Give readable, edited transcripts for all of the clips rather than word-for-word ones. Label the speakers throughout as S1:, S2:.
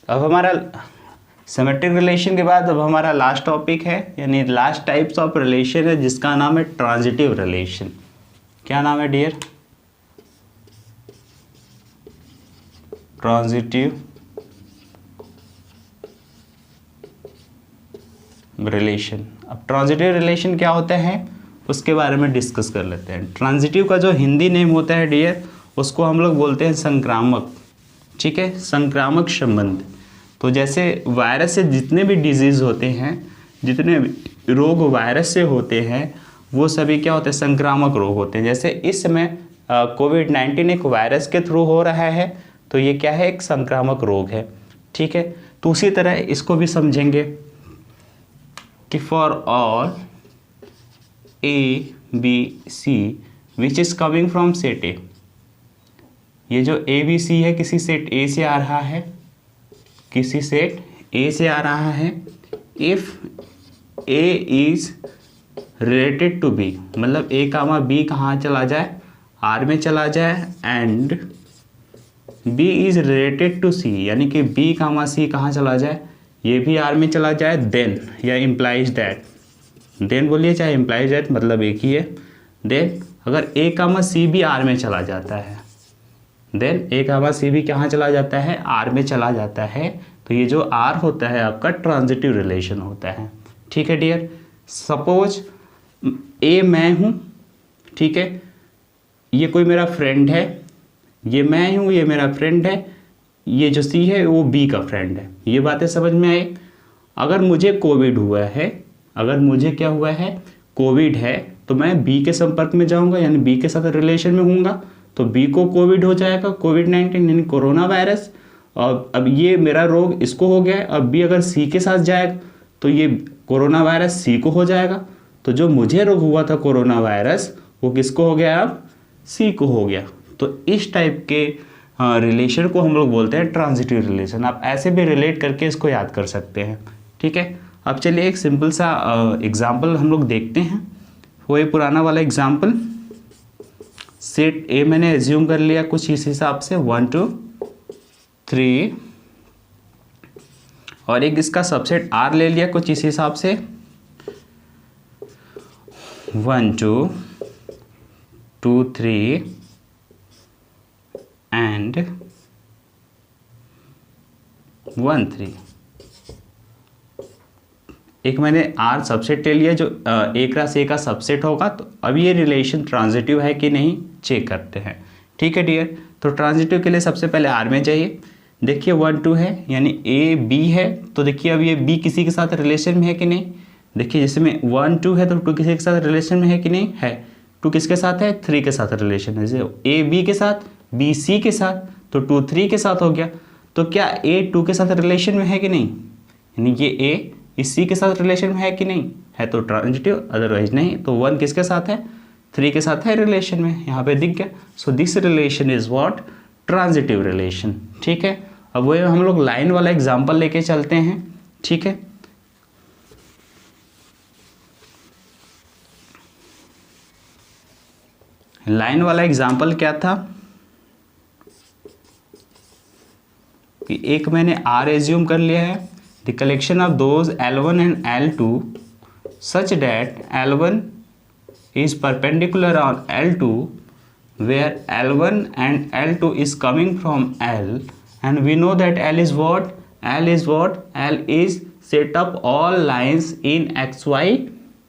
S1: अब हमारा symmetric relation के बाद अब हमारा लास्ट टॉपिक है, यानी लास्ट टाइप्स ऑफ रिलेशन है, जिसका नाम है ट्रांजिटिव रिलेशन। क्या नाम है डियर? Transitive relation. अब ट्रांजिटिव रिलेशन क्या होता है उसके बारे में डिस्कस कर लेते हैं। ट्रांजिटिव का जो हिंदी नेम होता है डियर, उसको हम लोग बोलते हैं संक्रामक। ठीक है, संक्रामक संबंध। तो जैसे वायरस से जितने भी डिजीज़ होते हैं, जितने भी रोग वायरस से होते हैं, वो सभी क्या होते हैं? संक्रामक रोग होते हैं। जैसे इस समय कोविड-19 एक वायरस के थ्रू हो रहा है, तो ये क्या है? एक संक्रामक रोग है। ठीक है, तो उसी तरह इसको भी समझेंगे कि for all ABC which is coming from set ए, ये जो ABC है किसी सेट A से आ रहा है, किसी सेट A से आ रहा है। If A is related to B, मतलब A कामा B कहाँ चला जाए? R में चला जाए। And B is related to C, यानी कि B कामा C कहाँ चला जाए? ये भी R में चला जाए। देन या इम्प्लाइज दैट, देन बोलिए चाहे इम्प्लाइज दैट, मतलब एक ही है। देन अगर A कामा C भी R में चला जाता है, देन A कामा C भी कहाँ चला जाता है? R में चला जाता है। तो ये जो R होता है आपका ट्रांजिटिव रिलेशन होता है। ठीक है डियर, सपोज A मैं हूँ, ठीक है, ये कोई मेरा फ्रेंड है, ये मैं हूँ, ये मेरा फ्रेंड है, ये जो C है वो B का फ्रेंड है। ये बातें समझ में आई? अगर मुझे कोविड हुआ है, अगर मुझे क्या हुआ है? कोविड है, तो मैं B के संपर्क में जाऊँगा, यानी B के साथ रिलेशन में हूँगा, तो B को कोविड हो जाएगा, कोविड-19 यानी कोरोना वायरस। और अब ये मेरा रोग इसको हो गया है, अब B अगर C के साथ जाएगा तो ये कोरोना वायरस C को हो जाएगा। तो जो मुझे रोग हुआ था कोरोना वायरस, वो किसको हो गया? अब C को हो गया। तो इस टाइप के रिलेशन को हम लोग बोलते हैं ट्रांजिटिव रिलेशन। आप ऐसे भी रिलेट करके इसको याद कर सकते हैं। ठीक है, अब चलिए एक सिंपल सा एग्जाम्पल हम लोग देखते हैं। वही पुराना वाला एग्जाम्पल, सेट A मैंने एज्यूम कर लिया कुछ इस हिसाब से 1 2 3, और एक इसका सबसेट R ले लिया कुछ इस हिसाब से 1 2 2 3 एंड 1 3। एक मैंने R सबसेट ले लिया जो A क्रॉस A का सबसेट होगा। तो अब ये रिलेशन ट्रांजिटिव है कि नहीं चेक करते हैं। ठीक है डियर, तो ट्रांजिटिव के लिए सबसे पहले R में जाइए। देखिए 1 2 है, यानी A B है, तो देखिए अब ये B किसी के साथ रिलेशन में है कि नहीं? देखिए जिसमें 1 2 है तो 2 किसी के साथ रिलेशन में है कि नहीं? है। 2 किसके साथ है? 3 के साथ रिलेशन है। जैसे A B के साथ, B C के साथ, तो 2 3 के साथ हो गया। तो क्या A 2 के साथ रिलेशन में है कि नहीं? यानी ये A इस C के साथ रिलेशन में है कि नहीं? है, तो ट्रांजिटिव, अदरवाइज नहीं। तो 1 किसके साथ है? 3 के साथ है रिलेशन में, यहाँ पे दिख गया। सो this relation is what? Transitive relation. ठीक है, अब वही हम लोग लाइन वाला एग्जाम्पल लेके चलते हैं। ठीक है, लाइन वाला एग्जाम्पल क्या था कि एक मैंने R एज्यूम कर लिया है, the collection of those L1 and L2 such that L1 is perpendicular on L2 where L1 and L2 is coming from L, and we know that L is what? L is what? L is set up all lines in XY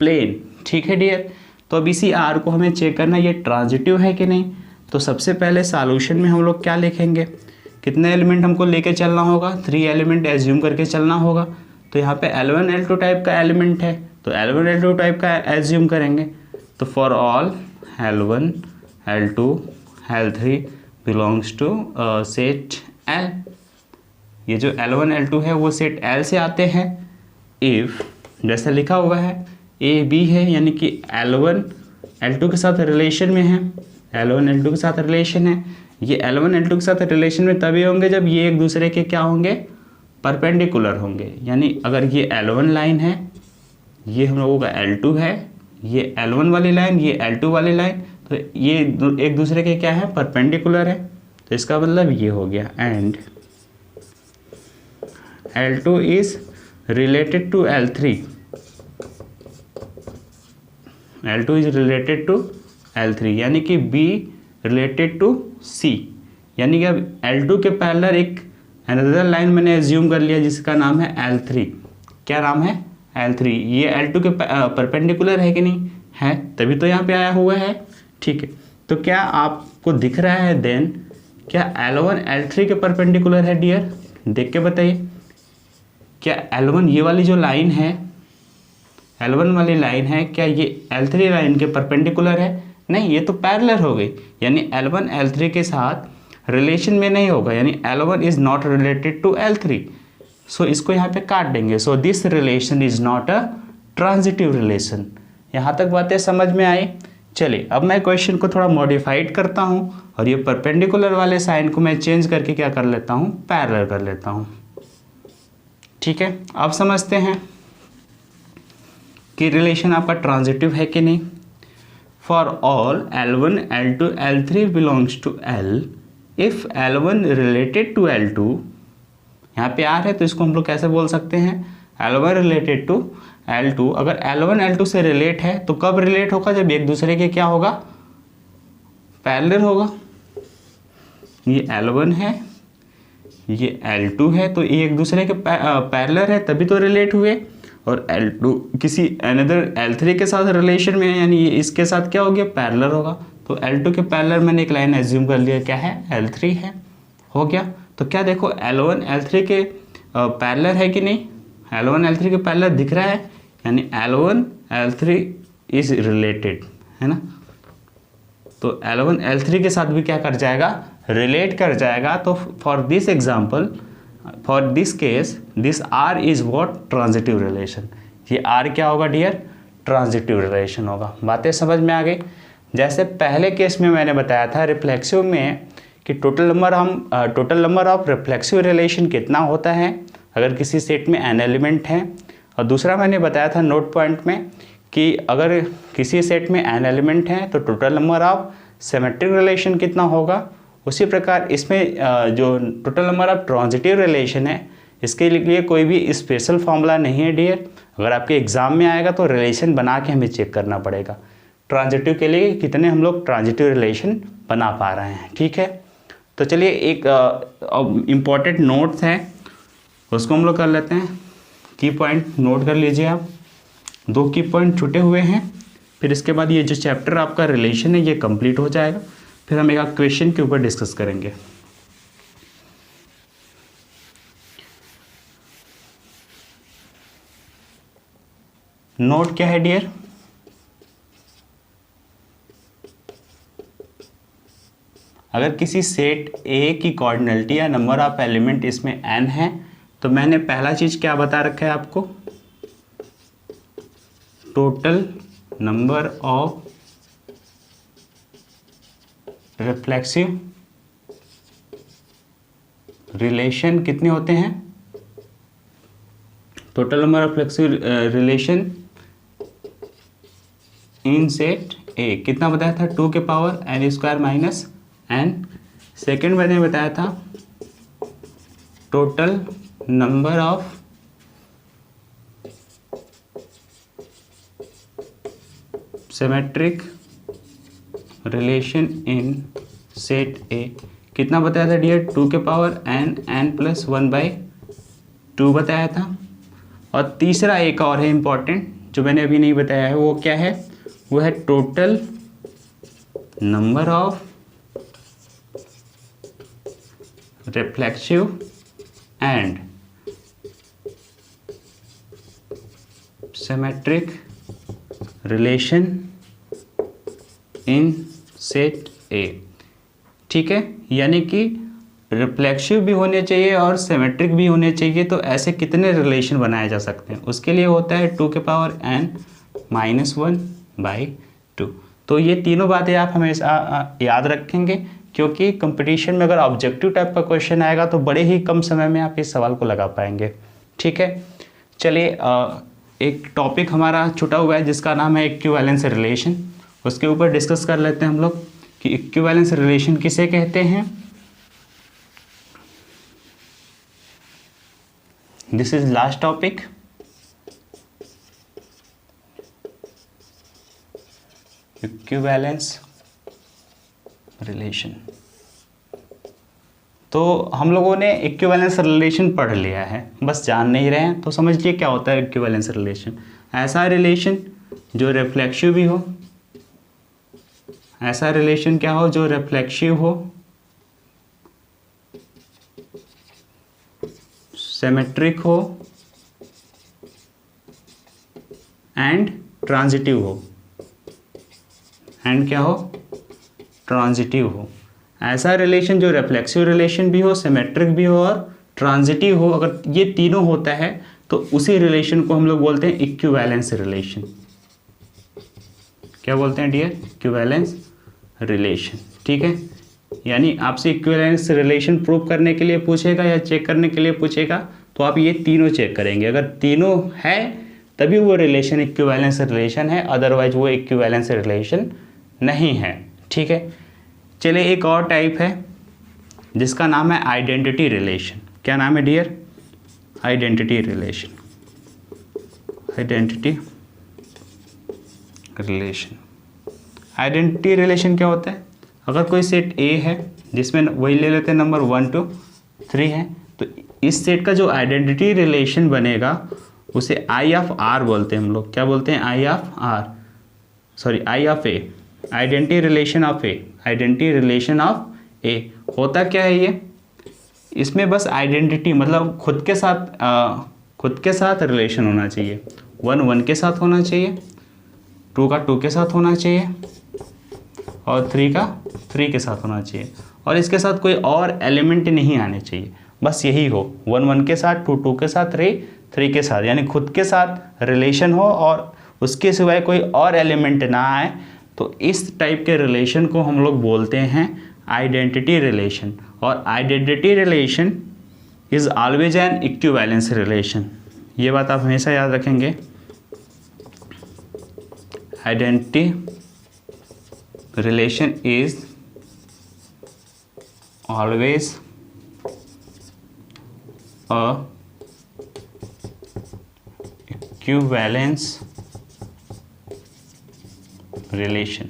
S1: plane। ठीक है dear, तो अब इसी R को हमें check करना ये transitive है कि नहीं। तो सबसे पहले सॉल्यूशन में हम लोग क्या लिखेंगे? कितने एलिमेंट हमको लेके चलना होगा? 3 एलिमेंट एज्यूम करके चलना होगा। तो यहाँ पे L1 L2 टाइप का एलिमेंट है, तो L1 L2 टाइप का एज्यूम करेंगे। तो for all L1 L2 L3 belongs to set L। ये जो L1 L2 है वो सेट L से आते हैं। इफ़ जैसा लिखा हुआ है A B है, यानी कि L1 L2 के साथ रिलेशन में है, L1 L2 के साथ रिलेशन है। ये L1 L2 के साथ रिलेशन में तभी होंगे जब ये एक दूसरे के क्या होंगे? परपेंडिकुलर होंगे। यानी अगर ये L1 लाइन है, ये हम लोगों का L2 है, ये L1 वाली लाइन, ये L2 वाली लाइन, तो ये एक दूसरे के क्या है? परपेंडिकुलर है। तो इसका मतलब ये हो गया। And L2 is related to L3, L2 is related to L3, यानी कि B related to C, यानी कि अब L2 के पैरेलल एक अनदर लाइन मैंने एज्यूम कर लिया जिसका नाम है L3। क्या नाम है? L3। ये L2 के परपेंडिकुलर है कि नहीं है, तभी तो यहाँ पे आया हुआ है। ठीक है, तो क्या आपको दिख रहा है देन क्या L1 L3 के परपेंडिकुलर है डियर? देख के बताइए, क्या L1 ये वाली जो लाइन है, L1 वाली लाइन है, क्या ये L3 लाइन के परपेंडिकुलर है? नहीं, ये तो पैरेलल हो गई, यानी L1 L3 के साथ रिलेशन में नहीं होगा, यानी L1 is not related to L3। So इसको यहाँ पे काट देंगे। So this relation is not a transitive relation. यहाँ तक बातें समझ में आई? चलिए अब मैं क्वेश्चन को थोड़ा मॉडिफाइड करता हूँ और ये परपेंडिकुलर वाले साइन को मैं चेंज करके क्या कर लेता हूँ, पैरेलल कर लेता हूँ। ठीक है, अब समझते हैं कि रिलेशन आपका ट्रांजिटिव है कि नहीं। For all L1 L2 L3 belongs to L, if L1 related to L2, यहाँ पे R है तो इसको हम लोग कैसे बोल सकते हैं, L1 रिलेटेड टू L2। अगर L1 L2 से रिलेट है तो कब रिलेट होगा, जब एक दूसरे के क्या होगा, पैरेलल होगा। ये L1 है, ये L2 है, तो ये एक दूसरे के पैरेलल है तभी तो रिलेट हुए। और L2 किसी अनदर L3 के साथ रिलेशन में है, यानी ये इसके साथ क्या हो गया, पैरेलल होगा। तो L2 के पैरेलल मैंने एक लाइन एज्यूम कर लिया, क्या है, L3 है, हो गया। तो क्या देखो L1 L3 के पैरेलल है कि नहीं, L1 L3 के पैरेलल दिख रहा है, यानी L1 L3 इज रिलेटेड, है ना। तो L1 L3 के साथ भी क्या कर जाएगा, रिलेट कर जाएगा। तो for this example, for this case, this R is what, transitive relation. ये R क्या होगा डियर, ट्रांजिटिव रिलेशन होगा। बातें समझ में आ गई? जैसे पहले केस में मैंने बताया था रिफ्लेक्सिव में कि total number of reflexive relation कितना होता है अगर किसी सेट में n एलिमेंट हैं। और दूसरा मैंने बताया था नोट पॉइंट में कि अगर किसी सेट में n एलिमेंट हैं तो total number of symmetric relation कितना होगा। उसी प्रकार इसमें जो total number of transitive relation है, इसके लिए कोई भी स्पेशल फॉर्मूला नहीं है डियर। अगर आपके एग्जाम में आएगा तो रिलेशन बना के हमें चेक करना पड़ेगा ट्रांजिटिव के लिए कितने हम लोग ट्रांजिटिव रिलेशन बना पा रहे हैं। ठीक है, तो चलिए एक इम्पॉर्टेंट नोट्स है उसको हम लोग कर लेते हैं। की पॉइंट नोट कर लीजिए आप, 2 की पॉइंट छूटे हुए हैं। फिर इसके बाद ये जो चैप्टर आपका रिलेशन है ये कंप्लीट हो जाएगा। फिर हम एक क्वेश्चन के ऊपर डिस्कस करेंगे। नोट क्या है डियर, अगर किसी सेट A की कोऑर्डिनलिटी या नंबर ऑफ एलिमेंट इसमें n है तो मैंने पहला चीज क्या बता रखा है आपको, total number of reflexive relation कितने होते हैं, total number of reflexive relation in set A कितना बताया था, 2 के power n square minus n। Second मैंने बताया था total number of symmetric relation in set A कितना बताया था डियर, 2 के पावर n प्लस 1/2 बताया था। और तीसरा एक और है इम्पॉर्टेंट जो मैंने अभी नहीं बताया है, वो क्या है, वो है total number of reflexive and symmetric relation in set A। ठीक है, यानी कि रिफ्लेक्सिव भी होने चाहिए और सिमेट्रिक भी होने चाहिए। तो ऐसे कितने रिलेशन बनाए जा सकते हैं, उसके लिए होता है 2 के पावर n माइनस 1/2। तो ये तीनों बातें आप हमेशा याद रखेंगे, क्योंकि कंपटीशन में अगर ऑब्जेक्टिव टाइप का क्वेश्चन आएगा तो बड़े ही कम समय में आप इस सवाल को लगा पाएंगे। ठीक है, चलिए एक टॉपिक हमारा छूटा हुआ है जिसका नाम है इक्विवेलेंस रिलेशन, उसके ऊपर डिस्कस कर लेते हैं हम लोग कि इक्विवेलेंस रिलेशन किसे कहते हैं। This is last topic. Equivalence relation. तो हम लोगों ने इक्विवेलेंस रिलेशन पढ़ लिया है, बस जान नहीं रहे हैं। तो समझिए क्या होता है इक्विवेलेंस रिलेशन। ऐसा रिलेशन जो रिफ्लेक्सिव भी हो, ऐसा रिलेशन क्या हो जो रिफ्लेक्सिव हो, सिमेट्रिक हो एंड ट्रांजिटिव हो। एंड क्या हो? ट्रांजिटिव हो। ऐसा रिलेशन जो रिफ्लेक्सिव रिलेशन भी हो, सिमेट्रिक भी हो और ट्रांजिटिव हो, अगर ये तीनों होता है तो उसी रिलेशन को हम लोग बोलते हैं इक्विवेलेंस रिलेशन। क्या बोलते हैं डियर? Equivalence relation. ठीक है, यानी आपसे इक्विवेलेंस रिलेशन प्रूव करने के लिए पूछेगा या चेक करने के लिए पूछेगा तो आप ये तीनों चेक करेंगे। अगर तीनों है तभी वो रिलेशन इक्विवेलेंस रिलेशन है, अदरवाइज वो इक्विवेलेंस रिलेशन नहीं है। ठीक है, चलिए एक और टाइप है जिसका नाम है आइडेंटिटी रिलेशन। क्या नाम है dear? Identity relation. Identity relation. Identity relation क्या होता है? अगर कोई सेट ए है जिसमें वही ले लेते हैं नंबर 1 2 3 है, तो इस सेट का जो आइडेंटिटी रिलेशन बनेगा उसे आई ऑफ आर बोलते हैं हम लोग। क्या बोलते हैं? I of R, sorry I of A. Identity relation of A. Identity relation of A होता क्या है ये? इसमें बस आइडेंटिटी मतलब खुद के साथ रिलेशन होना चाहिए। 1 1 के साथ होना चाहिए, 2 का 2 के साथ होना चाहिए और 3 का 3 के साथ होना चाहिए, और इसके साथ कोई और एलिमेंट नहीं आने चाहिए। बस यही हो, 1 1 के साथ, 2 2 के साथ, 3 3 के साथ, यानी खुद के साथ रिलेशन हो और उसके सिवाय कोई और एलिमेंट ना आए। तो इस टाइप के रिलेशन को हम लोग बोलते हैं आइडेंटिटी रिलेशन। और identity relation is always an equivalence relation. ये बात आप हमेशा याद रखेंगे। Identity relation is always a equivalence relation.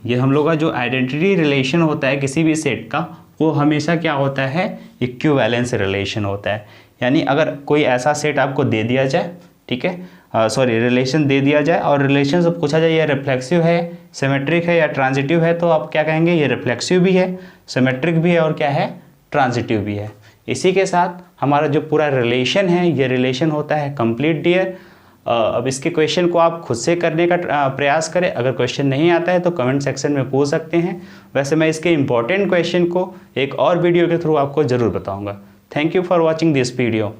S1: ये हम लोग का जो आइडेंटिटी रिलेशन होता है किसी भी सेट का, वो हमेशा क्या होता है? इक्विवेलेंस रिलेशन होता है। यानी अगर कोई ऐसा सेट आपको दे दिया जाए, ठीक है, सॉरी रिलेशन दे दिया जाए और रिलेशन से पूछा जाए ये रिफ्लेक्सिव है, सिमेट्रिक है या ट्रांजिटिव है, तो आप क्या कहेंगे? ये रिफ्लेक्सिव भी है, सिमेट्रिक भी है और क्या है? ट्रांजिटिव भी है। इसी के साथ हमारा जो पूरा रिलेशन है ये रिलेशन होता है कंप्लीट डियर। अब इसके क्वेश्चन को आप खुद से करने का प्रयास करें। अगर क्वेश्चन नहीं आता है तो कमेंट सेक्शन में पूछ सकते हैं। वैसे मैं इसके इम्पोर्टेंट क्वेश्चन को एक और वीडियो के थ्रू आपको ज़रूर बताऊंगा। Thank you for watching this video.